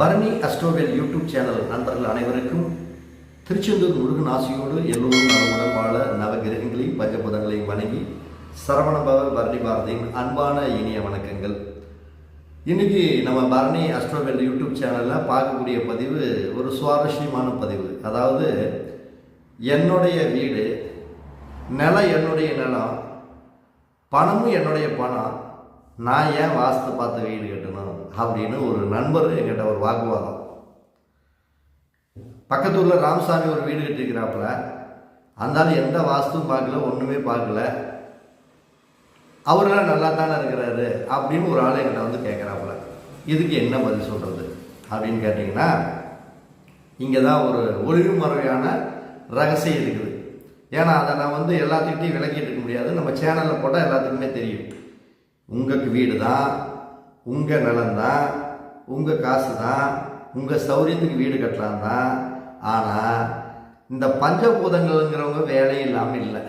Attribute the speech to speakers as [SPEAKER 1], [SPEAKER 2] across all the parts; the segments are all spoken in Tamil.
[SPEAKER 1] பரணி அஸ்ட்ரோவேல் யூடியூப் சேனல் நண்பர்கள் அனைவருக்கும் திருச்செந்தூர் முருகன் ஆசியோடு எல்லோரும் நலமுடன் வாழ நவகிரகங்களையும் பஞ்சபூதங்களையும் வணங்கி சரவணபவ பரணி பாரதியின் அன்பான இனிய வணக்கங்கள். இன்னைக்கு நம்ம பரணி அஸ்ட்ரோவேல் யூடியூப் சேனலில் பார்க்கக்கூடிய பதிவு ஒரு சுவாரஸ்யமான பதிவு. அதாவது என்னுடைய வீடு, நிலம் என்னுடைய நிலம், பணமும் என்னுடைய பணம், நான் ஏன் வாஸ்து பார்த்து வீடு கட்டணும் அப்படின்னு ஒரு நண்பர் என்கிட்ட ஒரு வாக்குவாதம். பக்கத்தூரில் ராமசாமி ஒரு வீடு கட்டிருக்கிறாப்புல, அந்தாலும் எந்த வாஸ்துவும் பார்க்கல, ஒன்றுமே பார்க்கல, அவரெல்லாம் நல்லா தானே இருக்கிறாரு அப்படின்னு ஒரு ஆள் என்கிட்ட வந்து கேட்குறாப்புல. இதுக்கு என்ன பதில் சொல்கிறது அப்படின்னு கேட்டிங்கன்னா, இங்கே தான் ஒரு ஒளிவு மறைவான ரகசியம் இருக்குது. ஏன்னா அதை நான் வந்து எல்லாத்துக்கிட்டையும் விளக்கிட்டு இருக்க முடியாது. நம்ம சேனலில் போட்டால் எல்லாத்துக்குமே தெரியும். உங்களுக்கு வீடு தான், உங்கள் நிலம் தான், உங்கள் காசு தான், உங்கள் சௌரியத்துக்கு வீடு கட்டலாம் தான். ஆனால் இந்த பஞ்சபூதங்கள்ங்கிறவங்க வேலையும் இல்லாமல் இல்லை.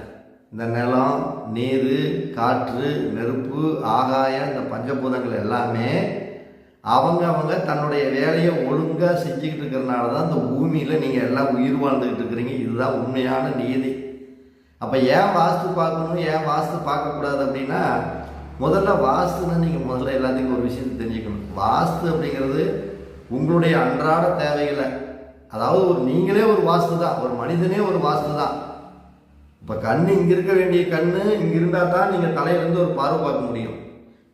[SPEAKER 1] இந்த நிலம், நீர், காற்று, நெருப்பு, ஆகாயம், இந்த பஞ்சபூதங்கள் எல்லாமே அவங்க தன்னுடைய வேலையை ஒழுங்காக செஞ்சுக்கிட்டு இருக்கிறதுனால தான் இந்த பூமியில் நீங்கள் எல்லாம் உயிர் வாழ்ந்துக்கிட்டு இருக்கிறீங்க. இதுதான் உண்மையான நீதி. அப்போ ஏன் வாஸ்து பார்க்கணும், ஏன் வாஸ்து பார்க்கக்கூடாது அப்படின்னா, முதல்ல வாஸ்துன்னா நீங்கள் முதல்ல எல்லாத்துக்கும் ஒரு விஷயத்தை தெரிஞ்சுக்கணும். வாஸ்து அப்படிங்கிறது உங்களுடைய அன்றாட தேவைகளை, அதாவது நீங்களே ஒரு வாஸ்து தான், ஒரு மனிதனே ஒரு வாஸ்து தான். இப்போ கண் இங்கே இருக்க வேண்டிய கண் இங்கே இருந்தால் தான் நீங்கள் தலையிலேருந்து ஒரு பார்வை பார்க்க முடியும்.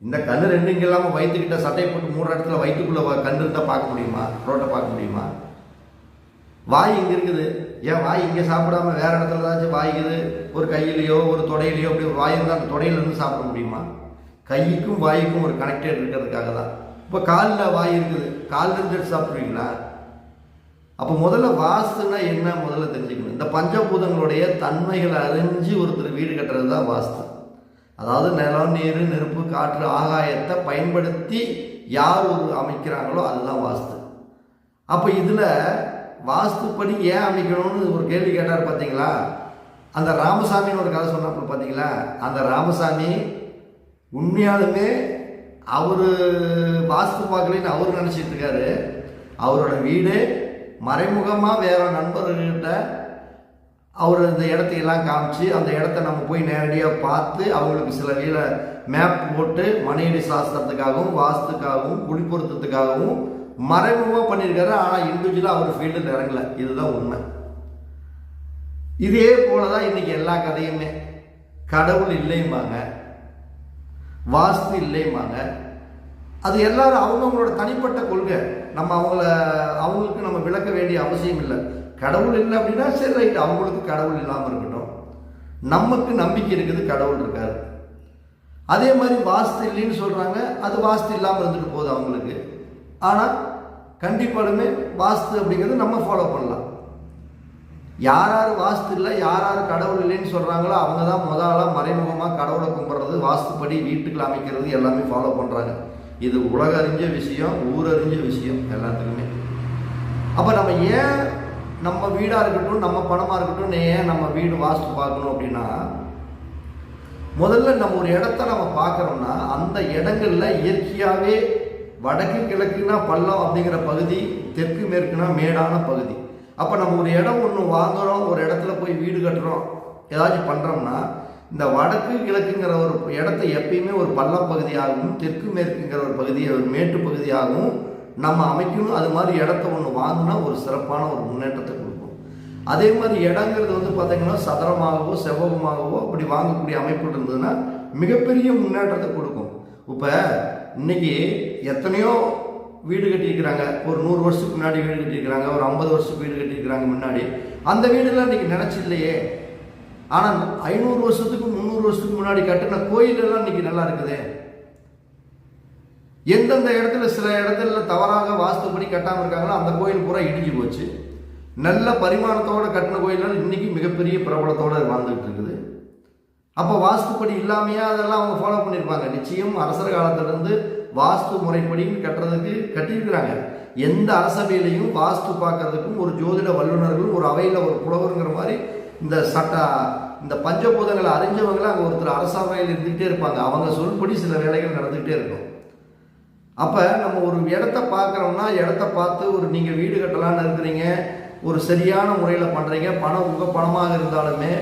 [SPEAKER 1] இந்த கண் ரெண்டு இங்கே இல்லாமல் வயிற்றுக்கிட்ட சட்டை போட்டு 3 இடத்துல வயிற்றுக்குள்ளே கண் இருந்தால் பார்க்க முடியுமா? ரோட்டை பார்க்க முடியுமா? வாய் இங்கே இருக்குது, ஏன் வாய் இங்கே சாப்பிடாம வேறு இடத்துல ஏதாச்சும் வாய்க்குது, ஒரு கையிலையோ ஒரு தொடையிலையோ அப்படி ஒரு வாய் இருந்தால் அந்த தொடையிலேருந்து சாப்பிட முடியுமா? கைக்கும் வாய்க்கும் ஒரு கனெக்டட் இருக்கிறதுக்காக தான். இப்போ காலில் வாய் இருக்குது, காலில் இருந்து சாப்பிட்ருவீங்களா? அப்போ முதல்ல வாஸ்துன்னா என்ன முதல்ல தெரிஞ்சுக்கணும். இந்த பஞ்சபூதங்களுடைய தன்மைகளை அறிஞ்சு ஒருத்தர் வீடு கட்டுறது தான் வாஸ்து. அதாவது நிலம், நீர், நெருப்பு, காற்று, ஆகாயத்தை பயன்படுத்தி யார் ஒரு அமைக்கிறாங்களோ அதுதான் வாஸ்து. அப்போ இதில் வாஸ்துப்படி ஏன் அமைக்கணும்னு ஒரு கேள்வி கேட்டார் பார்த்தீங்களா? அந்த ராமசாமின்னு ஒரு கதை சொன்னாப்புல பார்த்தீங்களா? அந்த ராமசாமி உண்மையாலுமே அவர் வாஸ்து பார்க்கலன்னு அவர் நினச்சிட்டு இருக்காரு. அவரோட வீடு மறைமுகமாக வேற நண்பர்கள்கிட்ட அவர் இந்த இடத்தையெல்லாம் காமிச்சு, அந்த இடத்த நம்ம போய் நேரடியாக பார்த்து அவங்களுக்கு சில வீட மேப் போட்டு மனையடி சாஸ்திரத்துக்காகவும் வாஸ்துக்காகவும் குடிப்பொருத்தத்துக்காகவும் மறைமுகமாக பண்ணியிருக்காரு. ஆனால் இண்டிவிஜுவலாக அவர் ஃபீல்டில் இறங்கலை. இதுதான் உண்மை. இதே போல தான் இன்றைக்கி எல்லா கதையுமே. கடவுள் இல்லைம்பாங்க, வாஸ்து இல்லைம்பாங்க. அது எல்லாரும் அவங்கவுங்களோட தனிப்பட்ட கொள்கை. நம்ம அவங்களுக்கு நம்ம விளக்க வேண்டிய அவசியம் இல்லை. கடவுள் இல்லை அப்படின்னா சரி, ரைட், அவங்களுக்கு கடவுள் இல்லாமல் இருக்கட்டும். நமக்கு நம்பிக்கை இருக்குது, கடவுள் இருக்காரு. அதே மாதிரி வாஸ்து இல்லைன்னு சொல்கிறாங்க, அது வாஸ்து இல்லாமல் இருந்துட்டு போகுது அவங்களுக்கு. ஆனால் கண்டிப்பாலுமே வாஸ்து அப்படிங்கிறது நம்ம ஃபாலோ பண்ணலாம். யார் யார் வாஸ்து இல்லை, யார் யார் கடவுள் இல்லைன்னு சொல்கிறாங்களோ அவங்க தான் முதலாக மறைமுகமாக கடவுளை கும்பிட்றது, வாஸ்துப்படி வீட்டுக்குள்ள அமைக்கிறது எல்லாமே ஃபாலோ பண்ணுறாங்க. இது உலக அறிஞ்ச விஷயம், ஊரறிஞ்ச விஷயம் எல்லாத்துக்குமே. அப்போ நம்ம ஏன் நம்ம வீடாக இருக்கட்டும், நம்ம பணமாக இருக்கட்டும், ஏன் நம்ம வீடு வாஸ்து பார்க்கணும் அப்படின்னா, முதல்ல நம்ம ஒரு இடத்த நம்ம பார்க்குறோம்னா அந்த இடங்களில் இயற்கையாகவே வடக்கு கிழக்குனா பள்ளம் அப்படிங்கிற பகுதி, தெற்கு மேற்குனா மேடான பகுதி. அப்போ நம்ம ஒரு இடம் ஒன்று வாங்குகிறோம், ஒரு இடத்துல போய் வீடு கட்டுறோம், ஏதாச்சும் பண்ணுறோம்னா இந்த வடக்கு கிழக்குங்கிற ஒரு இடத்த எப்பயுமே ஒரு பள்ளம் பகுதியாகவும், தெற்கு மேற்குங்கிற ஒரு பகுதியை ஒரு மேட்டு பகுதியாகவும் நம்ம அமைக்கணும். அது மாதிரி இடத்த ஒன்று வாங்கினா ஒரு சிறப்பான ஒரு முன்னேற்றத்தை கொடுக்கும். அதே மாதிரி இடங்கிறது வந்து பார்த்திங்கன்னா சதுரமாகவோ செவ்வகமாகவோ அப்படி வாங்கக்கூடிய அமைப்பு இருந்ததுன்னா மிகப்பெரிய முன்னேற்றத்தை கொடுக்கும். இப்போ இன்னைக்கு எத்தனையோ வீடு கட்டியிருக்கிறாங்க. ஒரு 100 வருஷத்துக்கு முன்னாடி வீடு கட்டியிருக்கிறாங்க, ஒரு 50 வருஷத்துக்கு வீடு கட்டியிருக்கிறாங்க முன்னாடி. அந்த வீடெல்லாம் இன்றைக்கி நினச்சி இல்லையே. ஆனால் 500 வருஷத்துக்கு 300 வருஷத்துக்கு முன்னாடி கட்டின கோயிலெல்லாம் இன்றைக்கி நல்லா இருக்குது. எந்தெந்த இடத்துல சில இடத்துல தவறாக வாஸ்துப்படி கட்டாமல் இருக்காங்களோ அந்த கோயில் பூரா இடிஞ்சு போச்சு. நல்ல பரிமாணத்தோடு கட்டின கோயில்கள் இன்றைக்கி மிகப்பெரிய பிரபலத்தோடு வாழ்ந்துகிட்டு இருக்குது. அப்போ வாஸ்துப்படி இல்லாமையா அதெல்லாம் அவங்க ஃபாலோ பண்ணியிருப்பாங்க. நிச்சயம் அரசர் காலத்திலிருந்து வாஸ்து முறைப்படின்னு கட்டுறதுக்கு கட்டியிருக்கிறாங்க. எந்த அரசபையிலையும் வாஸ்து பார்க்கறதுக்கும் ஒரு ஜோதிட வல்லுநர்கள், ஒரு அவையில் ஒரு புலவருங்கிற மாதிரி இந்த பஞ்சபூதங்களை அறிஞ்சவங்களை அங்கே ஒருத்தர் அரசவையில் இருந்துகிட்டே இருப்பாங்க. அவங்க சொல்படி சில வேலைகள் நடந்துகிட்டே இருக்கும். அப்போ நம்ம ஒரு இடத்த பார்க்குறோம்னா இடத்த பார்த்து ஒரு நீங்கள் வீடு கட்டலான்னு இருக்கிறீங்க, ஒரு சரியான முறையில் பண்ணுறீங்க, பணம் உங்கள் பணமாக இருந்தாலுமே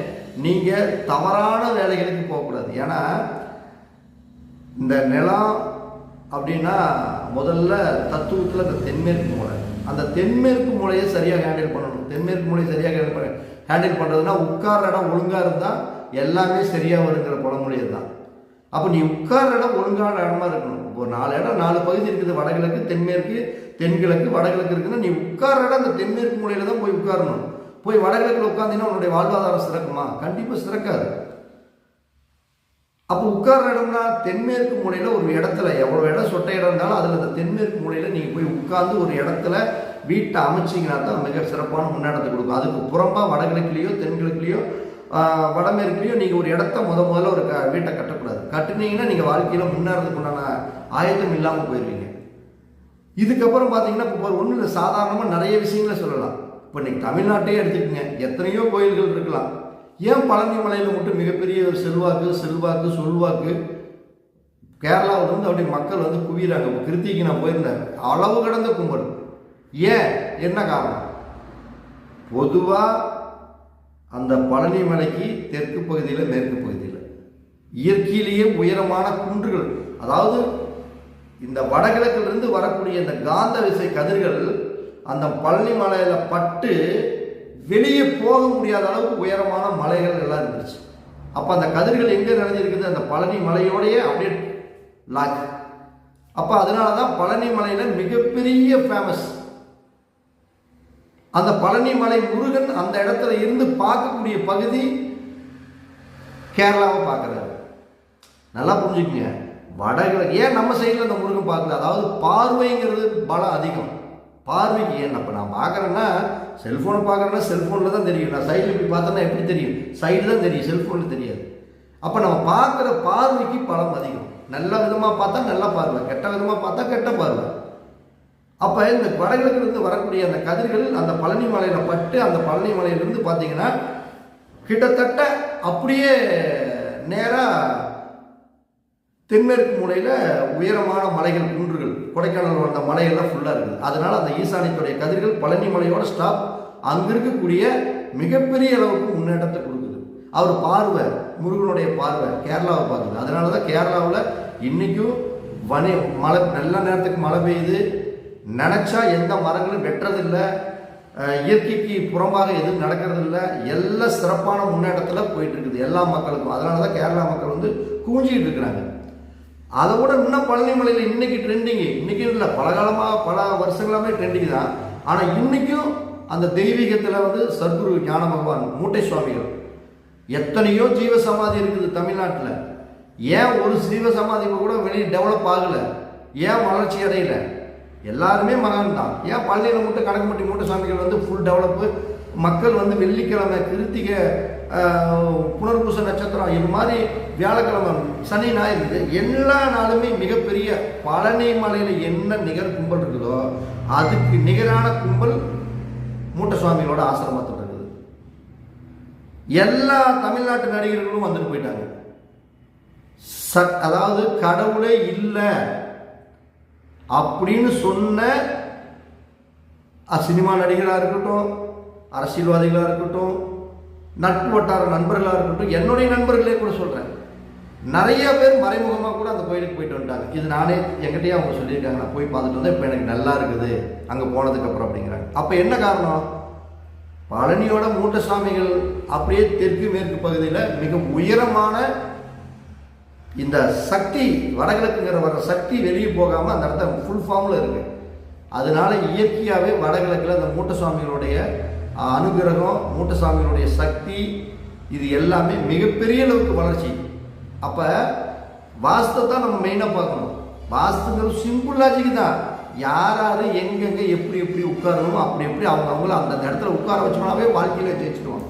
[SPEAKER 1] நீங்கள் தவறான வேலைகளுக்கு போகக்கூடாது. ஏன்னா இந்த நிலம் அப்படின்னா முதல்ல தத்துவத்தில் இந்த தென்மேற்கு மூலை, அந்த தென்மேற்கு மூலையை சரியாக ஹேண்டில் பண்ணணும். தென்மேற்கு மூலையை சரியாக ஹேண்டில் பண்ணுறதுனா உட்கார்ற இடம் ஒழுங்காக இருந்தால் எல்லாமே சரியாக வருங்கிற பழமொழியை தான். அப்போ நீ உட்கார்ற இடம் ஒழுங்கான இடமா இருக்கணும். இப்போ 4 இடம் 4 பகுதி இருக்குது, வடகிழக்கு தென்மேற்கு தென்கிழக்கு வடகிழக்கு இருக்குதுன்னா நீ உட்கார்ற இடம் அந்த தென்மேற்கு மூலையில் தான் போய் உட்காரணும். போய் வடகிழக்கில் உட்கார்ந்தீங்கன்னா உன்னுடைய வாழ்வாதாரம் சிறக்குமா? கண்டிப்பாக சிறக்காது. அப்போ உட்கார்ற இடம்னா தென்மேற்கு மூலையில் ஒரு இடத்துல எவ்வளோ இடம் சொட்டை இடம் இருந்தாலும் அதில் அந்த தென்மேற்கு மூலையில் நீங்கள் போய் உட்கார்ந்து ஒரு இடத்துல வீட்டை அமைச்சிங்கன்னா தான் மிக சிறப்பான முன்னேற்றத்தை கொடுக்கும். அதுக்கு புறம்பாக வடகிழக்குலேயோ தென்கிழக்குலேயோ வடமேற்குலேயோ நீங்கள் ஒரு இடத்த முதல்ல ஒரு வீட்டை கட்டக்கூடாது. கட்டுனீங்கன்னா நீங்கள் வாழ்க்கையில் முன்னேறதுக்கு உண்டான ஆயத்தம் இல்லாமல் போயிடுவீங்க. இதுக்கப்புறம் பார்த்தீங்கன்னா இப்போ ஒன்றும் இல்லை, சாதாரணமாக நிறைய விஷயங்களை சொல்லலாம். இப்போ நீங்கள் தமிழ்நாட்டையே எடுத்துக்கோங்க, எத்தனையோ கோயில்கள் இருக்கலாம். ஏன் பழனி மலையில் மட்டும் மிகப்பெரிய ஒரு செல்வாக்கு சொல்வாக்கு கேரளாவிலிருந்து அப்படி மக்கள் வந்து குவிகிறாங்க. இப்போ கிருத்திக்கு நான் போயிருந்தேன், அளவு கடந்த கும்பல். ஏன், என்ன காரணம்? பொதுவாக அந்த பழனி மலைக்கு தெற்கு பகுதியில் மேற்கு பகுதியில் இயற்கையிலேயே உயரமான குன்றுகள், அதாவது இந்த வடகிழக்கிலிருந்து வரக்கூடிய இந்த காந்த விசை கதிர்கள் அந்த பழனி மலையில் பட்டு வெளியே போக முடியாத அளவுக்கு உயரமான மலைகள் எல்லாம் இருந்துச்சு. அப்போ அந்த கதிர்கள் எங்கே நிறைஞ்சிருக்குது? அந்த பழனி மலையோடையே அப்படியே லாக். அப்போ அதனால தான் பழனி மலையில் மிகப்பெரிய ஃபேமஸ். அந்த பழனி மலை முருகன் அந்த இடத்துல இருந்து பார்க்கக்கூடிய பகுதி கேரளாவை பார்க்குறாரு. நல்லா புரிஞ்சுக்குங்க. வடகிழக்கு ஏன் நம்ம சைடில் அந்த முருகன் பார்க்கல? அதாவது பார்வைங்கிறது பலம் அதிகம். பார்வைக்கு ஏன் இப்போ நான் பார்க்குறேன்னா செல்ஃபோனை பார்க்குறேன்னா செல்ஃபோனில் தான் தெரியும். நான் சைடில் இப்படி பார்த்தோன்னா எப்படி தெரியும்? சைடு தான் தெரியும், செல்ஃபோனில் தெரியாது. அப்போ நம்ம பார்க்குற பார்வைக்கு பலம் அதிகம். நல்ல விதமாக பார்த்தா நல்ல பார்வை, கெட்ட விதமாக பார்த்தா கெட்ட பார்வை. அப்போ இந்த வடகிழக்கிலிருந்து வரக்கூடிய அந்த கதிர்கள் அந்த பழனி மலையில் பட்டு அந்த பழனி மலையிலிருந்து பார்த்தீங்கன்னா கிட்டத்தட்ட அப்படியே நேராக தென்மேற்கு மூலையில் உயரமான மலைகள் குன்றுகள் கொடைக்கானல் வந்த மலைகள்லாம் ஃபுல்லாக இருக்குது. அதனால் அந்த ஈசானியத்துடைய கதிர்கள் பழனி மலையோட ஸ்டாப் அங்கே இருக்கக்கூடிய மிகப்பெரிய அளவுக்கு முன்னேற்றத்தை கொடுக்குது. அவர் பார்வை, முருகனுடைய பார்வை கேரளாவை பார்க்குது. அதனால தான் கேரளாவில் இன்றைக்கும் மழை நல்ல நேரத்துக்கு மழை பெய்யுது. நினச்சா எந்த மரங்களும் வெட்டுறதில்லை, இயற்கைக்கு புறம்பாக எதுவும் நடக்கிறதில்ல. எல்லாம் சிறப்பான முன்னேற்றத்தில் போயிட்டு இருக்குது எல்லா மக்களுக்கும். அதனால தான் கேரளா மக்கள் வந்து குவிஞ்சிக்கிட்டு இருக்கிறாங்க. அதை விட இன்னும் பழனி மலையில் இன்னைக்கு ட்ரெண்டிங்கு, இன்றைக்கும் இல்லை பல காலமாக பல வருஷங்களாமே ட்ரெண்டிங் தான். ஆனால் இன்றைக்கும் அந்த தெய்வீகத்தில் வந்து சத்குரு ஞான பகவான் மூட்டை சுவாமிகள் எத்தனையோ ஜீவ சமாதி இருக்குது தமிழ்நாட்டில். ஏன் ஒரு ஜீவ சமாதி கூட வெளியே டெவலப் ஆகலை? ஏன் வளர்ச்சி அடையலை? எல்லாருமே மகான் தான். ஏன் பழனியில் மட்டும் கணக்குமட்டி மூட்டை சுவாமிகள் வந்து ஃபுல் டெவலப்பு? மக்கள் வந்து வெள்ளிக்கிழமை கிருத்திகை புனர்பூச நட்சத்திரம் இது மாதிரி வியாழக்கிழமை சனி ஞாயிறு எல்லா நாளுமே மிகப்பெரிய பழனி மலையில் என்ன நிகர் கும்பல் இருக்குதோ அதுக்கு நிகரான கும்பல் மூட்டை சுவாமிகளோட ஆசிரமத்தில் இருக்குது. எல்லா தமிழ்நாட்டு நடிகர்களும் வந்துட்டு போயிட்டாங்க. அதாவது கடவுளே இல்லை அப்படின்னு சொன்ன சினிமா நடிகராக இருக்கட்டும், அரசியல்வாதிகளாக இருக்கட்டும், நட்பு வட்டார நண்பர்களாக இருக்கட்டும், என்னுடைய நண்பர்களே கூட சொல்கிறேன், நிறைய பேர் மறைமுகமாக கூட அந்த கோயிலுக்கு போயிட்டு வந்துட்டாங்க. இது நானே என்கிட்டயே அவங்க சொல்லியிருக்காங்க, நான் போய் பார்த்துட்டு வந்தேன், இப்போ எனக்கு நல்லா இருக்குது அங்கே போனதுக்கப்புறம் அப்படிங்கிறாங்க. அப்போ என்ன காரணம்? பழனியோட மூட்டை சுவாமிகள் அப்படியே தெற்கு மேற்கு பகுதியில் மிக உயரமான இந்த சக்தி வடகிழக்குங்கிற வர சக்தி வெளியே போகாமல் அந்த இடத்த ஃபுல் ஃபார்மில் இருக்குது. அதனால இயற்கையாகவே வடகிழக்கில் அந்த மூட்டை சுவாமிகளுடைய அனுகிரகம், மூட்டை சுவாமிகளுடைய சக்தி இது எல்லாமே மிகப்பெரிய அளவுக்கு வளர்ச்சி. அப்போ வாஸ்து தான் நம்ம மெயினாக பார்க்கணும். வாஸ்துங்கிறது சிம்பிள் லாஜிக் தான். யார் யார் எங்கெங்கே எப்படி எப்படி உட்காரணுமோ அப்படி எப்படி அவங்கள அந்த இடத்துல உட்கார வச்சோம்னாவே வாழ்க்கையில் ஜெயிச்சிடுவாங்க.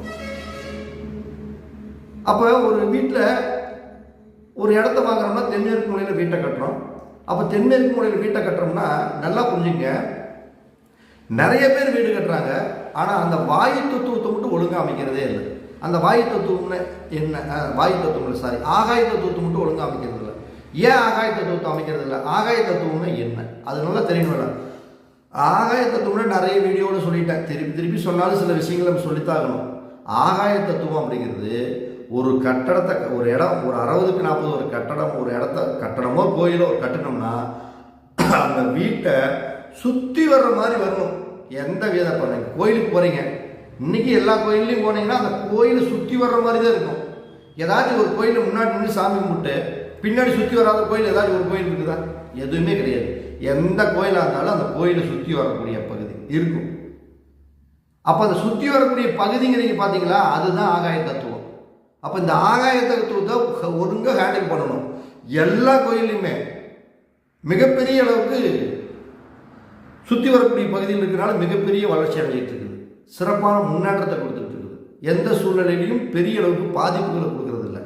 [SPEAKER 1] அப்போ ஒரு வீட்டில் ஒரு இடத்த வாங்குறோம்னா தென்மேற்கு மூலையில் வீட்டை கட்டுறோம். அப்போ தென்மேற்கு மூலையில் வீட்டை கட்டுறோம்னா நல்லா புரிஞ்சுங்க, நிறைய பேர் வீடு கட்டுறாங்க, ஆனால் அந்த வாயு தத்துவத்தை மட்டும் ஒழுங்காக அமைக்கிறதே இல்லை. அந்த வாயு தத்துவம்னு என்ன, வாயு தத்துவம் இல்லை சாரி ஆகாய தத்துவத்தை மட்டும் ஒழுங்காக அமைக்கிறது இல்லை. ஏன் ஆகாய தத்துவத்தை அமைக்கிறது இல்லை? ஆகாய தத்துவம்னா என்ன அது நல்லா தெரியணும்ல. ஆகாய தத்துவம்னா நிறைய வீடியோவில் சொல்லிட்டேன், திருப்பி திருப்பி சொன்னாலும் சில விஷயங்களை நம்ம சொல்லித்தாகணும். ஆகாய தத்துவம் அப்படிங்கிறது ஒரு கட்டடத்தை, ஒரு இடம், ஒரு 60க்கு 40 ஒரு கட்டடம், ஒரு இடத்த கட்டடமோ கோயிலோ கட்டணம்னா அந்த வீட்டை சுற்றி வர்ற மாதிரி வரணும். எந்த வித பண்ணுங்க, கோயிலுக்கு போகிறீங்க, இன்னைக்கு எல்லா கோயில்லையும் போனீங்கன்னா அந்த கோயிலை சுற்றி வர்ற மாதிரி தான் இருக்கும். ஏதாச்சும் ஒரு கோயிலை முன்னாடி நின்று சாமி கும்பிட்டு பின்னாடி சுற்றி வராத கோயில் ஏதாச்சும் ஒரு கோயில் இருக்குதா? எதுவுமே கிடையாது. எந்த கோயிலாக இருந்தாலும் அந்த கோயிலை சுற்றி வரக்கூடிய பகுதி இருக்கும். அப்போ அந்த சுற்றி வரக்கூடிய பகுதிங்கிறீங்க பார்த்தீங்களா, அதுதான் ஆகாய தத்துவம். அப்போ இந்த ஆகாய தத்துவத்தை ஒழுங்காக ஹேண்டில் பண்ணணும். எல்லா கோயிலையுமே மிகப்பெரிய அளவுக்கு சுற்றி வரக்கூடிய பகுதியில் இருக்கிறனால மிகப்பெரிய வளர்ச்சி அடைஞ்சிட்டு இருக்குது, சிறப்பான முன்னேற்றத்தை கொடுத்துட்டு இருக்குது. எந்த சூழ்நிலையிலையும் பெரிய அளவுக்கு பாதிப்புகளை கொடுக்கறது இல்லை.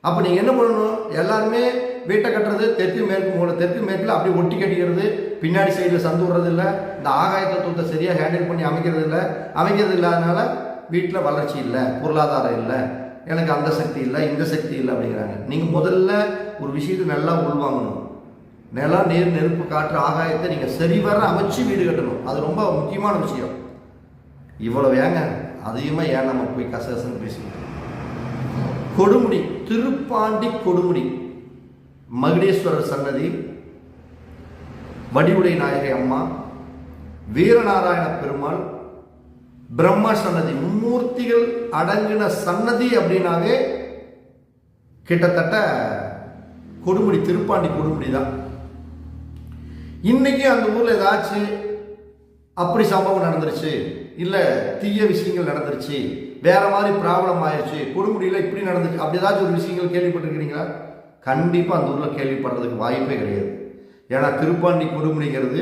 [SPEAKER 1] அப்போ நீங்கள் என்ன பண்ணணும், எல்லாருமே வீட்டை கட்டுறது தெற்கு மேற்கு மூலம், தெற்கு மேற்கில் அப்படி ஒட்டி கட்டிக்கிறது, பின்னாடி சைடில் சந்து விடுறது இல்லை, இந்த ஆகாய தத்துவத்தை சரியாக ஹேண்டில் பண்ணி அமைக்கிறது இல்லாதனால வீட்டில் வளர்ச்சி இல்லை, பொருளாதாரம் இல்லை, எனக்கு அந்த சக்தி இல்லை, இந்த சக்தி இல்லை அப்படிங்கிறாங்க. நீங்கள் முதல்ல ஒரு விஷயத்தை நல்லா உள்வாங்கணும். நிலம், நீர், நெருப்பு, காற்று, ஆகாயத்தை நீங்கள் சரிவர அமைச்சு வீடு கட்டணும். அது ரொம்ப முக்கியமான விஷயம். இவ்வளவு ஏங்க அதிகமாக ஏன் நம்ம போய் கசகசன்னு பேசிக்கிட்டு. கொடுமுடி, திருப்பாண்டி கொடுமுடி மகுடேஸ்வரர் சன்னதி, வடிவுடை நாயகி அம்மா, வீரநாராயண பெருமாள், பிரம்மா சன்னதி, மும்மூர்த்திகள் அடங்கின சன்னதி அப்படின்னாவே கிட்டத்தட்ட கொடுமுடி, திருப்பாண்டி கொடுமுடி தான். இன்னைக்கு அந்த ஊர்ல ஏதாச்சும் அப்படி சம்பவம் நடந்துருச்சு, இல்லை தீய விஷயங்கள் நடந்துருச்சு, வேற மாதிரி ப்ராப்ளம் ஆயிடுச்சு, கொடுமுடியில் இப்படி நடந்துச்சு, அப்படி ஏதாச்சும் ஒரு விஷயங்கள் கேள்விப்பட்டிருக்கிறீங்களா? கண்டிப்பாக அந்த ஊரில் கேள்விப்படுறதுக்கு வாய்ப்பே கிடையாது. ஏன்னா திருப்பாண்டி கொடுமுடிங்கிறது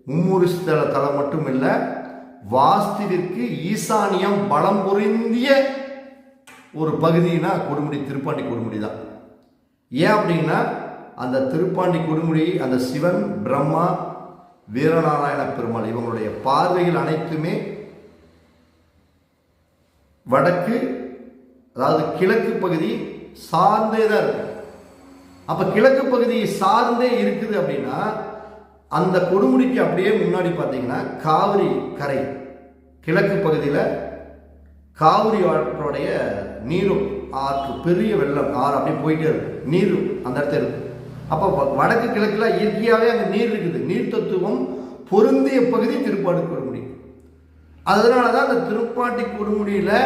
[SPEAKER 1] மும்மூர்த்தி தலம் மட்டும் இல்லை, வாஸ்துவிற்கு ஈசானியம் பலம் பொருந்திய ஒரு பகுதினா கொடுமுடி, திருப்பாண்டி கொடுமுடி தான். ஏன் அப்படின்னா அந்த திருப்பாண்டி கொடுமுடி, அந்த சிவன், பிரம்மா, வீரநாராயண பெருமாள் இவங்களுடைய பார்வைகள் அனைத்துமே வடக்கு, அதாவது கிழக்கு பகுதி சார்ந்தே தான் இருக்கு. அப்ப கிழக்கு பகுதி சார்ந்தே இருக்குது அப்படின்னா அந்த கொடுமுடிக்கு அப்படியே முன்னாடி பார்த்தீங்கன்னா காவிரி கரை, கிழக்கு பகுதியில் காவிரி ஆற்றோடைய நீரும், ஆற்று பெரிய வெள்ளம், ஆறு அப்படியே போயிட்டே இருக்கு, நீர் அந்த இடத்துல இருக்கு. அப்போ வடக்கு கிழக்குல இயற்கையாகவே அங்கே நீர் இருக்குது, நீர் தத்துவம் பொருந்திய பகுதி திருப்பாண்டி கொடுமுடி. அதனால தான் அந்த திருப்பாண்டி கொடுமுடியில்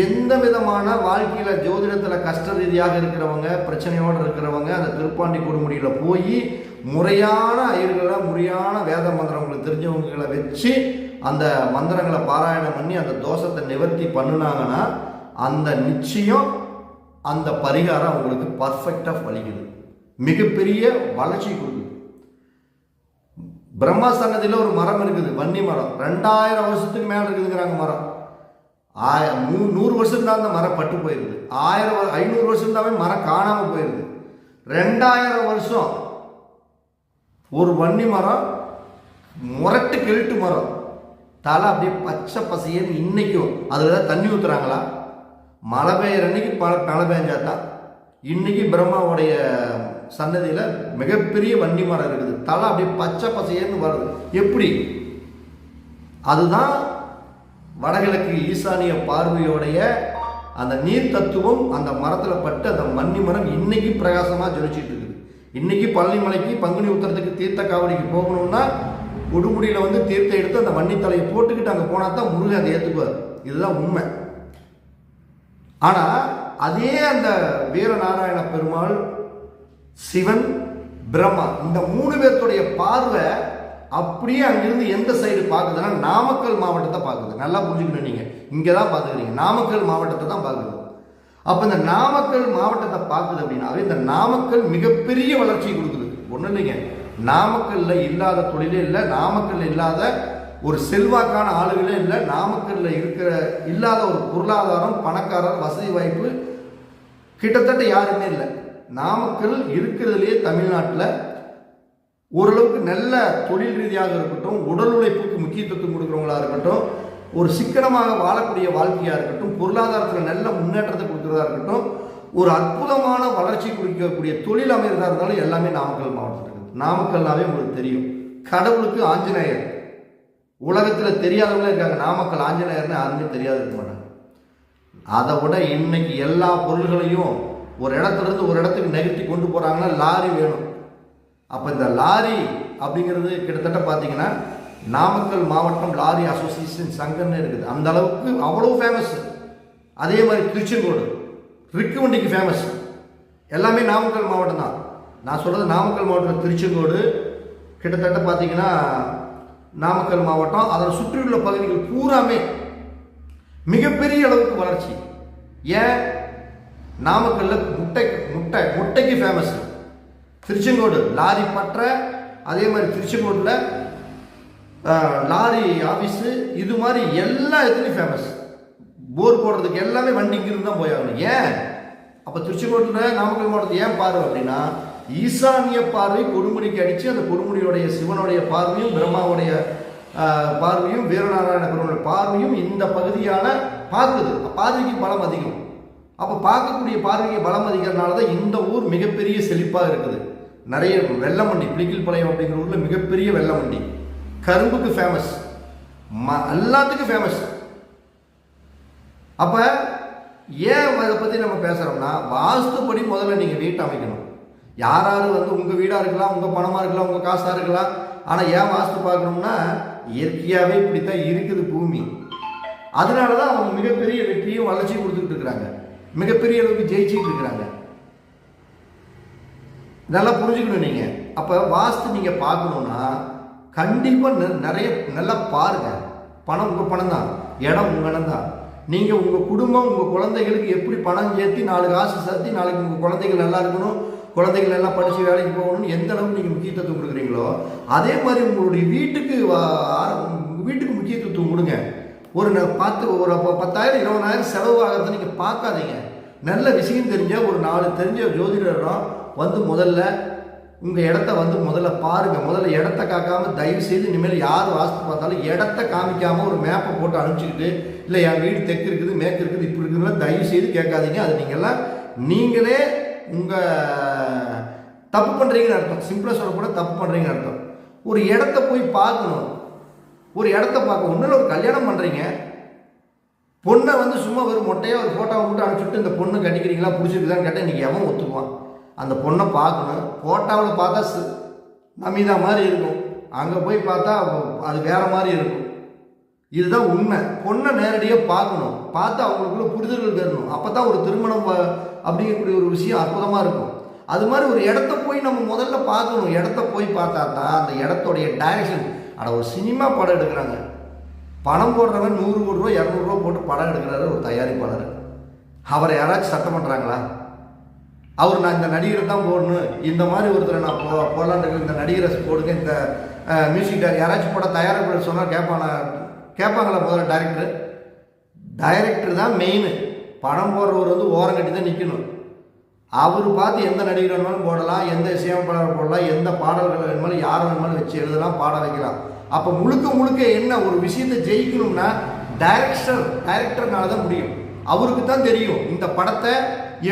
[SPEAKER 1] எந்த விதமான வாழ்க்கையில் ஜோதிடத்தில் கஷ்ட ரீதியாக இருக்கிறவங்க, பிரச்சனையோடு இருக்கிறவங்க அந்த திருப்பாண்டி கொடுமுடியில் போய் முறையான ஐயர்களை, முறையான வேத மந்திரங்களை தெரிஞ்சவங்களை வச்சு அந்த மந்திரங்களை பாராயணம் பண்ணி அந்த தோஷத்தை நிவர்த்தி பண்ணினாங்கன்னா அந்த நிச்சயம் அந்த பரிகாரம் அவங்களுக்கு பர்ஃபெக்டாக வலிக்குது, மிகப்பெரிய வளர்ச்சி கொடுக்குது. பிரம்மா சன்னதியில் ஒரு மரம் இருக்குது, வன்னி மரம், 2000 வருஷத்துக்கு மேலே இருக்குதுங்கிறாங்க மரம். 100 வருஷம் தான் அந்த மரம் பட்டு போயிருது, 500 வருஷம் தாவே மரம் காணாமல் போயிருது. 2000 வருஷம் ஒரு வன்னி மரம், முரட்டு கெழுட்டு மரம், தலை அப்படியே பச்சை பசையன்னு. இன்னைக்கும் அதில் தான் தண்ணி ஊற்றுறாங்களா? மழை பெய்கிற அன்னைக்கு மழை பெஞ்சாதான். இன்னைக்கு பிரம்மாவுடைய சன்னதியில் மிகப்பெரிய வன்னி மரம் இருக்குது, தலை அப்படியே பச்சை பசையன்னு வருது. எப்படி? அதுதான் வடகிழக்கு ஈசானிய பார்வையோடைய அந்த நீர் தத்துவம் அந்த மரத்தில் பட்டு அந்த வன்னி மரம் இன்னைக்கு பிரகாசமாக ஜொலிச்சிட்டு இருக்குது. இன்னைக்கு பழனிமலைக்கு பங்குனி உத்தரத்துக்கு தீர்த்த காவடிக்கு போகணும்னா கொடுமுடியில் வந்து தீர்த்தம் எடுத்து அந்த வன்னி தலையை போட்டுக்கிட்டு அங்கே போனால் தான் முருகன் அதை ஏற்றுக்குவார். இதுதான் உண்மை. ஆனால் அதே அந்த வீரநாராயண பெருமாள், சிவன், பிரம்மா இந்த 3 பேர்த்துடைய பார்வை அப்படியே அங்கிருந்து எந்த சைடு பார்க்குதுன்னா நாமக்கல் மாவட்டத்தை பார்க்குது. நல்லா புரிஞ்சுக்கணும், நீங்கள் இங்கே தான் பார்த்துக்கிறீங்க, நாமக்கல் மாவட்டத்தை தான் பார்க்குது. அப்போ இந்த நாமக்கல் மாவட்டத்தை பார்க்குது அப்படின்னாவே இந்த நாமக்கல் மிகப்பெரிய வளர்ச்சி கொடுக்குது. ஒன்றும் இல்லைங்க, நாமக்கல்ல இல்லாத தொழிலே இல்லை, நாமக்கல்ல இல்லாத ஒரு செல்வாக்கான ஆளுகளே இல்லை, நாமக்கல்ல இருக்கிற இல்லாத ஒரு பொருளாதாரம், பணக்காரர், வசதி வாய்ப்பு கிட்டத்தட்ட யாருமே இல்லை. நாமக்கல் இருக்கிறதுலேயே தமிழ்நாட்டில் ஓரளவுக்கு நல்ல தொழில் ரீதியாக இருக்கட்டும், உடல் உழைப்புக்கு முக்கியத்துவம் கொடுக்குறவங்களா இருக்கட்டும், ஒரு சிக்கனமாக வாழக்கூடிய வாழ்க்கையாக இருக்கட்டும், பொருளாதாரத்தில் நல்ல முன்னேற்றத்தை கொடுக்குறதா இருக்கட்டும், ஒரு அற்புதமான வளர்ச்சி குறிக்கக்கூடிய தொழில் அமைகிறதா இருந்தாலும் எல்லாமே நாமக்கல் மாவட்டத்தில் இருக்குது. நாமக்கல்னாவே உங்களுக்கு தெரியும், கடவுளுக்கு ஆஞ்சநேயர். உலகத்தில் தெரியாதவங்களே இருக்காங்க, நாமக்கல் ஆஞ்சநேயர்னு யாருமே தெரியாது இருக்க மாட்டாங்க. அதை விட இன்னைக்கு எல்லா பொருள்களையும் ஒரு இடத்துல இருந்து ஒரு இடத்துக்கு நகர்த்தி கொண்டு போகிறாங்கன்னா லாரி வேணும். அப்போ இந்த லாரி அப்படிங்கிறது கிட்டத்தட்ட பார்த்தீங்கன்னா நாமக்கல் மாவட்டம் லாரி அசோசியேஷன் சங்கம்னு இருக்குது. அந்த அளவுக்கு அவ்வளோ ஃபேமஸ். அதே மாதிரி திருச்செங்கோடு ரிக்கு வண்டிக்கு ஃபேமஸ். எல்லாமே நாமக்கல் மாவட்டம் தான். நான் சொல்கிறது நாமக்கல் மாவட்டம். திருச்செங்கோடு கிட்டத்தட்ட பார்த்தீங்கன்னா நாமக்கல் மாவட்டம் அதன் சுற்றியுள்ள பகுதிகள் பூராமே மிகப்பெரிய அளவுக்கு வளர்ச்சி. ஏன்? நாமக்கல்ல முட்டைக்கு ஃபேமஸ். திருச்செங்கோடு லாரி பற்ற, அதே மாதிரி திருச்செங்கோட்டில் லாரி ஆஃபீஸு, இது மாதிரி எல்லா இதுலேயும் ஃபேமஸ். போர் போடுறதுக்கு எல்லாமே வண்டி இங்கிருந்து தான் போயாகணும். ஏன்? அப்போ திருச்செங்கோட்டில் நாமக்கல் மாவட்டத்தில் ஏன் பார்வை அப்படின்னா, ஈசானிய பார்வை கொடுமுடிக்கு அடித்து அந்த கொடுமுடியுடைய சிவனுடைய பார்வையும் பிரம்மாவுடைய பார்வையும் வீரநாராயண பெருமாளுடைய பார்வையும் இந்த பகுதியான பார்க்குது. பார்வைக்கு பலம் அதிகம். அப்போ பார்க்கக்கூடிய பார்வைக்கு பலம் அதிகம்னால தான் இந்த ஊர் மிகப்பெரிய செழிப்பாக இருக்குது. நிறைய வெள்ளமண்டி, பிளிக்கில்பாளையம் அப்படிங்கிற ஊரில் மிகப்பெரிய வெள்ளமண்டி, கரும்புக்கு ஃபேமஸ், எல்லாத்துக்கும் ஃபேமஸ். அப்போ ஏன் அதை பற்றி நம்ம பேசுகிறோம்னா, வாஸ்துப்படி முதல்ல நீங்கள் வீட்டை அமைக்கணும். யாராவது வந்து உங்கள் வீடாக இருக்கலாம், உங்கள் பணமாக இருக்கலாம், உங்கள் காசாக இருக்கலாம். ஆனால் ஏன் வாஸ்து பார்க்கணும்னா, இயற்கையாகவே இப்படித்தான் இருக்குது பூமி. அதனால தான் அவங்க மிகப்பெரிய வெற்றியும் வளர்ச்சியும் கொடுத்துக்கிட்டு இருக்கிறாங்க, மிகப்பெரிய அளவுக்கு ஜெயிச்சுட்டு இருக்கிறாங்க. நல்லா புரிஞ்சுக்கணும் நீங்கள். அப்போ வாஸ்து நீங்கள் பார்க்கணுன்னா கண்டிப்பாக நிறைய நல்லா பாருங்கள். பணம் உங்கள் பணம் தான், இடம் உங்கள் இடம் தான். நீங்கள் உங்கள் குடும்பம், உங்கள் குழந்தைகளுக்கு எப்படி பணம் சேர்த்தி 4 காசு சேர்த்தி நாளைக்கு உங்கள் குழந்தைகள் நல்லா இருக்கணும், குழந்தைகள் எல்லாம் படித்து வேலைக்கு போகணும்னு எந்த அளவுக்கு நீங்கள் முக்கியத்துவம் கொடுக்குறீங்களோ அதே மாதிரி உங்களுடைய வீட்டுக்கு முக்கியத்துவம் கொடுங்க. ஒரு 10,000 20,000 செலவு ஆகிறத நீங்கள் பார்க்காதீங்க. நல்ல விஷயம் தெரிஞ்ச ஒரு 4 தெரிஞ்ச ஜோதிடரிடம் வந்து முதல்ல உங்கள் இடத்த வந்து முதல்ல பாருங்கள். முதல்ல இடத்த காக்காமல் தயவு செய்து இனிமேல் யார் வாஸ்து பார்த்தாலும் இடத்த காமிக்காமல் ஒரு மேப்பை போட்டு அனுப்பிச்சிக்கிட்டு, இல்லை என் வீடு தெற்கு இருக்குது, மேற்கு இருக்குது, இப்படி இருக்குதுன்னா தயவு செய்து கேட்காதீங்க. அது நீங்களே உங்கள் தப்பு பண்ணுறீங்கன்னு அர்த்தம். சிம்பிளாக சொல்லக்கூட தப்பு பண்ணுறீங்கன்னு அர்த்தம். ஒரு இடத்த போய் பார்க்கணும். ஒரு இடத்த பார்க்க ஒன்றும் ஒரு கல்யாணம் பண்ணுறீங்க, பொண்ணை வந்து சும்மா வெறும் மொட்டையாக ஒரு ஃபோட்டோவை மட்டும் அனுப்பிச்சுட்டு இந்த பொண்ணு கட்டிக்கிறீங்களா, பிடிச்சிருக்குதான்னு கேட்டால் இன்றைக்கி எவன் ஒத்துக்குவான்? அந்த பொண்ணை பார்க்கணும். ஃபோட்டோவில் பார்த்தா நமிதா மாதிரி இருக்கும், அங்கே போய் பார்த்தா அது வேறு மாதிரி இருக்கும். இதுதான் உண்மை. பொண்ணை நேரடியாக பார்க்கணும், பார்த்து அவங்களுக்குள்ள புரிதல்கள் தரணும். அப்போ தான் ஒரு திருமணம் அப்படிங்கக்கூடிய ஒரு விஷயம் அற்புதமாக இருக்கும். அது மாதிரி ஒரு இடத்த போய் நம்ம முதல்ல பார்க்கணும். இடத்த போய் பார்த்தா தான் அந்த இடத்தோடைய டைரக்ஷன். ஒரு சினிமா படம் எடுக்கிறாங்க, பணம் போடுறவன் 100 கோடி ரூபா 200 ரூபா போட்டு படம் எடுக்கிறாரு ஒரு தயாரிப்பாளர். அவரை யாராச்சும் சட்டம் பண்ணுறாங்களா? அவர் நான் இந்த நடிகரை தான் போடணும், இந்த மாதிரி ஒருத்தரை நான் போடலான்னு இந்த நடிகரை போடுங்க, இந்த மியூசிக் யாராச்சும் போட தயாரிப்பாளர் சொன்னால் கேட்பாங்களா? முதல்ல டைரக்டர் தான் மெயின். படம் போடுறவர் வந்து ஓரம் கட்டி தான் நிற்கணும். அவர் பார்த்து எந்த நடிகர் வேணுமாலும் போடலாம், எந்த இசையமைப்பாளர் போடலாம், எந்த பாடல்கள் வேணுமாலும் யாரை வேணுமாலும் வச்சு எழுதலாம், பாட வைக்கலாம். அப்போ முழுக்க என்ன ஒரு விஷயத்தை ஜெயிக்கணும்னா டைரக்டர்னால தான் முடியும். அவருக்கு தான் தெரியும் இந்த படத்தை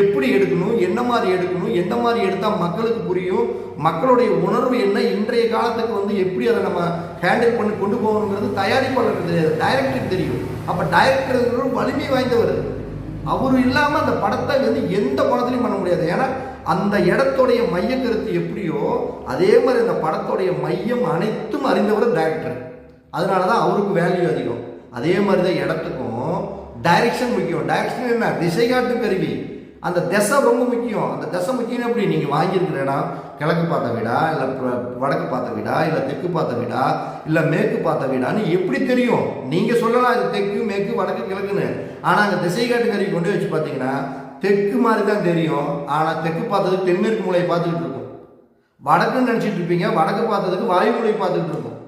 [SPEAKER 1] எப்படி எடுக்கணும், என்ன மாதிரி எடுக்கணும், எந்த மாதிரி எடுத்தால் மக்களுக்கு புரியும், மக்களுடைய உணர்வு என்ன, இன்றைய காலத்துக்கு வந்து எப்படி அதை நம்ம ஹேண்டில் பண்ணி கொண்டு போகணுங்கிறது தயாரிப்பாளருக்கு தெரியாது, டைரக்டருக்கு தெரியும். அப்போ டைரக்டர் வலிமை வாய்ந்தவர். அவர் இல்லாமல் அந்த படத்தை வந்து எந்த படத்துலையும் பண்ண முடியாது. ஏன்னா அந்த இடத்துடைய மைய கருத்து எப்படியோ அதே மாதிரி அந்த படத்துடைய மையம் அனைத்தும் அறிந்தவர் டைரக்டர். அதனால தான் அவருக்கு வேல்யூ அதிகம். அதே மாதிரி தான் இடத்துக்கும் டைரக்ஷன் முக்கியம். டைரக்ஷன் என்ன? திசை காட்டும் கருவி. அந்த திசை ரொம்ப முக்கியம். அந்த திசை முக்கியம். எப்படி நீங்கள் வாங்கியிருக்கிற இடம் கிழக்கு பார்த்த வீடா, இல்லை வடக்கு பார்த்த வீடா, இல்லை தெற்கு பார்த்த வீடா, இல்லை மேற்கு பார்த்த வீடான்னு எப்படி தெரியும்? நீங்கள் சொல்லலாம் இது தெற்கு மேற்கு வடக்கு கிழக்குன்னு. ஆனால் அங்கே திசை காட்டு கருவி கொண்டு வச்சு பார்த்தீங்கன்னா தெற்கு மாதிரி தான் தெரியும். ஆனால் தெற்கு பார்த்ததுக்கு தென்மேற்கு மூலையை பார்த்துக்கிட்டு இருக்கும். வடக்குன்னு நினச்சிட்டு இருப்பீங்க, வடக்கு பார்த்ததுக்கு வாயு மூலையை பார்த்துக்கிட்டு இருக்கும்.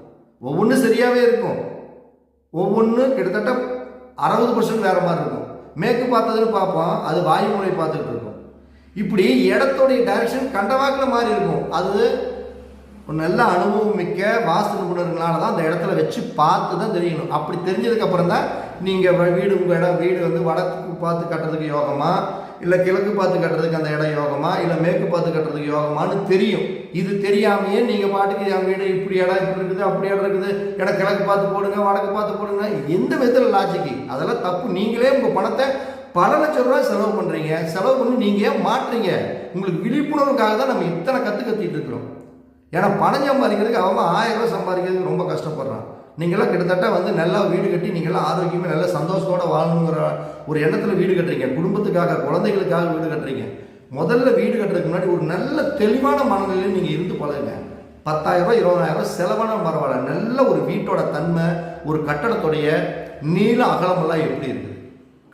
[SPEAKER 1] ஒவ்வொன்றும் சரியாகவே இருக்கும், ஒவ்வொன்றும் கிட்டத்தட்ட 60% வேறு மாதிரி இருக்கும். மேற்கு பார்த்ததுன்னு பார்ப்போம், அது வாயு மூலை பார்த்துட்டு இருக்கும். இப்படி இடத்தோடைய டைரக்ஷன் கண்டவாக்கில் மாதிரி இருக்கும். அது ஒரு நல்ல அனுபவம் மிக்க வாஸ்து நிபுணர்களால் தான் அந்த இடத்துல வச்சு பார்த்து தான் தெரியணும். அப்படி தெரிஞ்சதுக்கப்புறம் தான் நீங்கள் வீடு உங்கள் வீடு வந்து வடக்கு பார்த்து கட்டுறதுக்கு யோகமா, இல்லை கிழக்கு பார்த்து கட்டுறதுக்கு அந்த இடம் யோகமா, இல்லை மேற்கு பார்த்து கட்டுறதுக்கு யோகமானு தெரியும். இது தெரியாமையே நீங்கள் பாட்டுக்கு என் வீடு இப்படி இடம் இப்படி இருக்குது, அப்படி இடம் இருக்குது, இடம் கிழக்கு பார்த்து போடுங்க, வடக்கு பார்த்து போடுங்க, எந்த விதத்தில் லாஜிக்கு? அதெல்லாம் தப்பு. நீங்களே உங்கள் பணத்தை பல லட்சம் ரூபாய் செலவு பண்ணுறீங்க. செலவு பண்ணி நீங்கள் ஏன் மாட்டுறீங்க? உங்களுக்கு விழிப்புணர்வுக்காக தான் நம்ம இத்தனை கற்றுக்கிட்டு இருக்கிறோம். ஏன்னா பணம் சம்பாதிக்கிறதுக்கு அவன் 1000 ரூபாய் சம்பாதிக்கிறதுக்கு ரொம்ப கஷ்டப்படுறான். நீங்களாம் கிட்டத்தட்ட நல்லா வீடு கட்டி நீங்களாம் ஆரோக்கியமாக நல்ல சந்தோஷத்தோடு வாழணுங்கிற ஒரு எண்ணத்தில் வீடு கட்டுறீங்க. குடும்பத்துக்காக, குழந்தைகளுக்காக வீடு கட்டுறீங்க. முதல்ல வீடு கட்டுறதுக்கு முன்னாடி ஒரு நல்ல தெளிவான மனநிலையில் நீங்கள் இருந்து பழகுங்க. 10,000 ரூபாய் 20,000 ரூபாய் செலவான பரவாயில்ல. நல்ல ஒரு வீட்டோட தன்மை, ஒரு கட்டடத்துடைய நீள அகலமெல்லாம் எப்படி இருக்குது,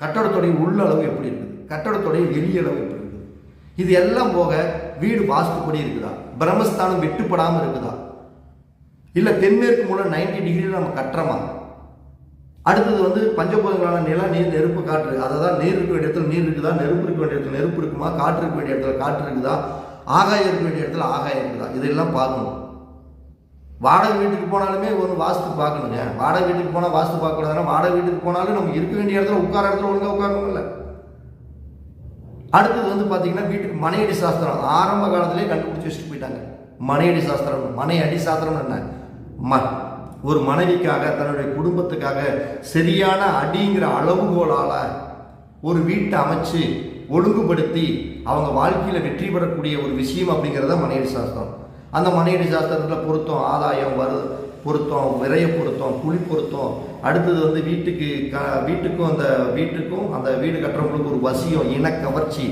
[SPEAKER 1] கட்டடத்துடைய உள்ளளவு எப்படி இருக்குது, கட்டடத்துடைய வெளியளவு எப்படி இருக்குது, இது எல்லாம் போக வீடு வாஸ்துப்படி இருக்குதா, பிரம்மஸ்தானம் வெட்டுப்படாமல் இருக்குதா, இல்லை தென்மேற்கு மூலம் 90 டிகிரியில் நம்ம கட்டுறோமா. அடுத்தது பஞ்சபூதங்களான நிலம், நீர், நெருப்பு, காற்று. அதை தான் நீர் இருக்க வேண்டிய இடத்துல நீர் இருக்குதா, நெருப்பு இருக்க வேண்டிய இடத்துல நெருப்பு இருக்குமா, காற்று இருக்க வேண்டிய இடத்துல காற்று இருக்குதா, ஆகாயம் இருக்க வேண்டிய இடத்துல ஆகாயம் இருக்குதா, இதெல்லாம் பார்க்கணும். வாடகை வீட்டுக்கு போனாலுமே ஒரு வாஸ்து பார்க்கணுங்க. வாடகை வீட்டுக்கு போனால் வாஸ்து பார்க்கக்கூடாதுன்னா வாடகை வீட்டுக்கு போனாலும் நம்ம இருக்க வேண்டிய இடத்துல உட்கார இடத்துல ஒழுங்காக உட்காரணும் இல்லை. அடுத்தது பார்த்தீங்கன்னா வீட்டுக்கு மனையடி சாஸ்திரம் ஆரம்ப காலத்திலே கண்டுபிடிச்சி வச்சுட்டு போயிட்டாங்க. மனையடி சாஸ்திரம், மனை அடி சாஸ்திரம் என்ன, ஒரு மனைவிக்காக தன்னுடைய குடும்பத்துக்காக சரியான அடிங்கிற அளவுகோலால் ஒரு வீட்டை அமைச்சு ஒழுங்குபடுத்தி அவங்க வாழ்க்கையில் வெற்றி பெறக்கூடிய ஒரு விஷயம் அப்படிங்கிறத மனையடி சாஸ்திரம். அந்த மனையடி சாஸ்திரத்தில் பொருத்தம், ஆதாயம், பொருத்தம், விரைய பொருத்தம், குழி பொருத்தம். அடுத்தது வீட்டுக்கும் அந்த வீடு கட்டுறவங்களுக்கு ஒரு வசியம், இனக்கவர்ச்சி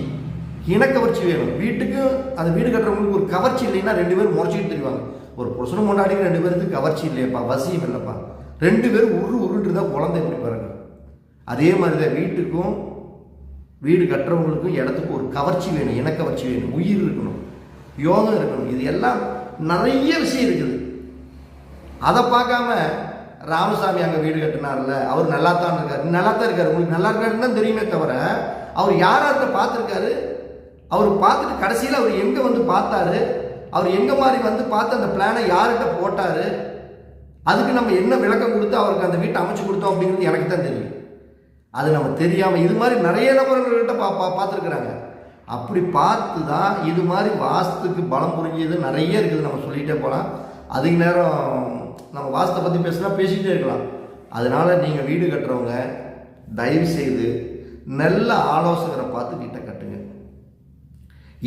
[SPEAKER 1] வேணும். வீட்டுக்கு அந்த வீடு கட்டுறவங்களுக்கு ஒரு கவர்ச்சி இல்லைன்னா 2 பேரும் முறைச்சிட்டு தெரிவாங்க. ஒரு புருஷனும் கொண்டாடிக்கு 2 பேருக்கு கவர்ச்சி இல்லையப்பா, வசியம் இல்லைப்பா, 2 பேரும் உருட்டு தான் குழந்தை எப்படி பாருங்க. அதே மாதிரி தான் வீட்டுக்கும் வீடு கட்டுறவங்களுக்கும் இடத்துக்கும் ஒரு கவர்ச்சி வேணும், இனக்கவர்ச்சி வேணும், உயிர் இருக்கணும், யோகம் இருக்கணும். இது எல்லாம் நிறைய விஷயம் இருக்குது. அதை பார்க்காம ராமசாமி அங்கே வீடு கட்டினார்ல, அவர் நல்லா தான் இருக்காரு, உங்களுக்கு நல்லா இருக்காருன்னு தான் தெரியுமே தவிர அவர் யார்கிட்ட பார்த்துருக்காரு, அவர் பார்த்துட்டு கடைசியில் அவர் எங்கே பார்த்தாரு, அவர் எங்கே மாதிரி பார்த்து அந்த பிளானை யார்கிட்ட போட்டார், அதுக்கு நம்ம என்ன விளக்கம் கொடுத்து அவருக்கு அந்த வீட்டை அமைச்சு கொடுத்தோம் அப்படிங்கிறது எனக்கு தான் தெரியும். அது நம்ம தெரியாமல் இது மாதிரி நிறைய நபர்கள்கிட்ட பார்த்துருக்குறாங்க. அப்படி பார்த்து தான் இது மாதிரி வாஸ்துக்கு பலம் புரிஞ்சது நிறைய இருக்குது. நம்ம சொல்லிகிட்டே போகலாம். அதிக நேரம் நம்ம வாஸ்தை பற்றி பேசிக்கிட்டே இருக்கலாம். அதனால் நீங்கள் வீடு கட்டுறவங்க தயவு செய்து நல்ல ஆலோசகரை பார்த்து வீட்டை கட்டுங்க.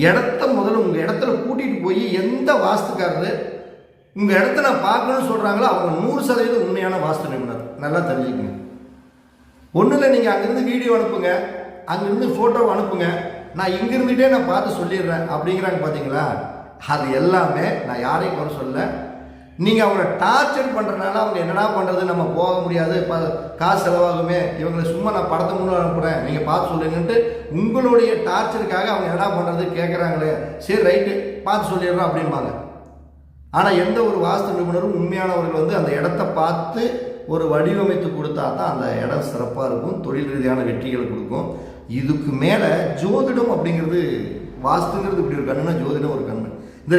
[SPEAKER 1] இடத்த முதல்ல உங்கள் இடத்துல கூட்டிகிட்டு போய் எந்த வாஸ்துக்காரரு உங்கள் இடத்த நான் பார்க்கணும்னு சொல்கிறாங்களோ அவங்க 100% உண்மையான வாஸ்து நிபுணர். நல்லா தெரிஞ்சுக்கங்க. ஒன்றும் இல்லை, நீங்கள் அங்கேருந்து வீடியோ அனுப்புங்க, அங்கேருந்து ஃபோட்டோ அனுப்புங்க, நான் இங்கிருந்துகிட்டே நான் பார்த்து சொல்லிடுறேன் அப்படிங்கிறாங்க. பார்த்தீங்களா, அது எல்லாமே நான் யாரையும் குறை சொல்ல. நீங்கள் அவங்கள டார்ச்சர் பண்ணுறதுனால அவங்க என்னடா பண்ணுறது, நம்ம போக முடியாது, இப்போ காசு செலவாகுமே, இவங்களை சும்மா நான் படத்தை முன்னே அனுப்புகிறேன், நீங்கள் பார்த்து சொல்லுங்கன்ட்டு உங்களுடைய டார்ச்சருக்காக அவங்க என்னடா பண்ணுறது கேட்குறாங்களே, சரி ரைட்டு பார்த்து சொல்லிடுறோம் அப்படின்பாங்க. ஆனால் எந்த ஒரு வாஸ்து நிபுணரும் உண்மையானவர்கள் அந்த இடத்த பார்த்து ஒரு வடிவமைத்து கொடுத்தா தான் அந்த இடம் சிறப்பாக இருக்கும், தொழில் ரீதியான வெற்றிகளை கொடுக்கும். இதுக்கு மேலே ஜோதிடம் அப்படிங்கிறது, வாஸ்துங்கிறது இப்படி ஒரு கண்ணுனா ஜோதிடம் ஒரு கண்ணு. இந்த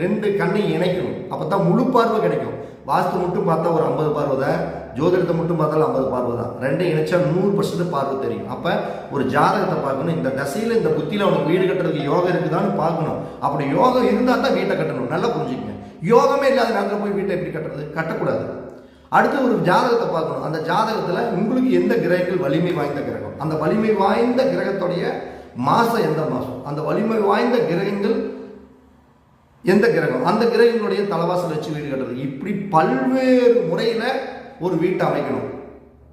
[SPEAKER 1] ரெண்டு கண்ணையும் இணைக்கணும், அப்போ தான் முழு பார்வை கிடைக்கும். வாஸ்து மட்டும் பார்த்தா ஒரு 50 பார்வை தான், ஜோதிடத்தை மட்டும் பார்த்தாலும் 50 பார்வை தான். ரெண்டையும் இணைச்சா 100% பார்வை தெரியும். அப்போ ஒரு ஜாதகத்தை பார்க்கணும், இந்த தசையில் இந்த புத்தியில் அவனுக்கு வீடு கட்டுறதுக்கு யோகம் இருக்குதான்னு பார்க்கணும். அப்படி யோகம் இருந்தால் தான் வீட்டை கட்டணும். நல்லா புரிஞ்சுக்கங்க. யோகமே இல்லாத நேரத்தில் போய் வீட்டை எப்படி கட்டுறது? கட்டக்கூடாது. அடுத்து ஒரு ஜாதகத்தை பார்க்கணும். அந்த ஜாதகத்தில் உங்களுக்கு எந்த கிரகங்கள் வலிமை வாய்ந்த கிரகம், அந்த வலிமை வாய்ந்த கிரகத்துடைய மாதம் எந்த மாதம், அந்த வலிமை வாய்ந்த கிரகங்கள் எந்த கிரகம், அந்த கிரகங்களுடைய தலைவாசல் வச்சு வீடு கட்டுறது. இப்படி பல்வேறு முறையில் ஒரு வீட்டை அமைக்கணும்.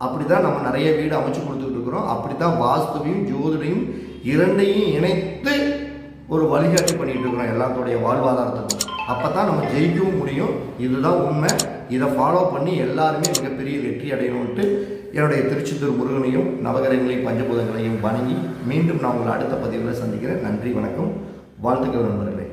[SPEAKER 1] அப்படி தான் நம்ம நிறைய வீடு அமைச்சு கொடுத்துக்கிட்டு இருக்கிறோம். அப்படி தான் வாஸ்துவையும் ஜோதிடையும் இரண்டையும் இணைத்து ஒரு வழிகாட்டி பண்ணிகிட்டு இருக்கிறோம் எல்லாத்துடைய வாழ்வாதாரத்துக்கும். அப்போ தான் நம்ம ஜெயிக்கவும் முடியும். இதுதான் உண்மை. இதை ஃபாலோ பண்ணி எல்லாருமே மிகப்பெரிய வெற்றி அடையணும்ட்டு என்னுடைய திருச்செந்தூர் முருகனையும் நவகிரகங்களையும் பஞ்சபூதங்களையும் வணங்கி மீண்டும் நான் உங்களை அடுத்த பதிவில் சந்திக்கிறேன். நன்றி, வணக்கம், வாழ்த்துக்கள் நண்பர்களே.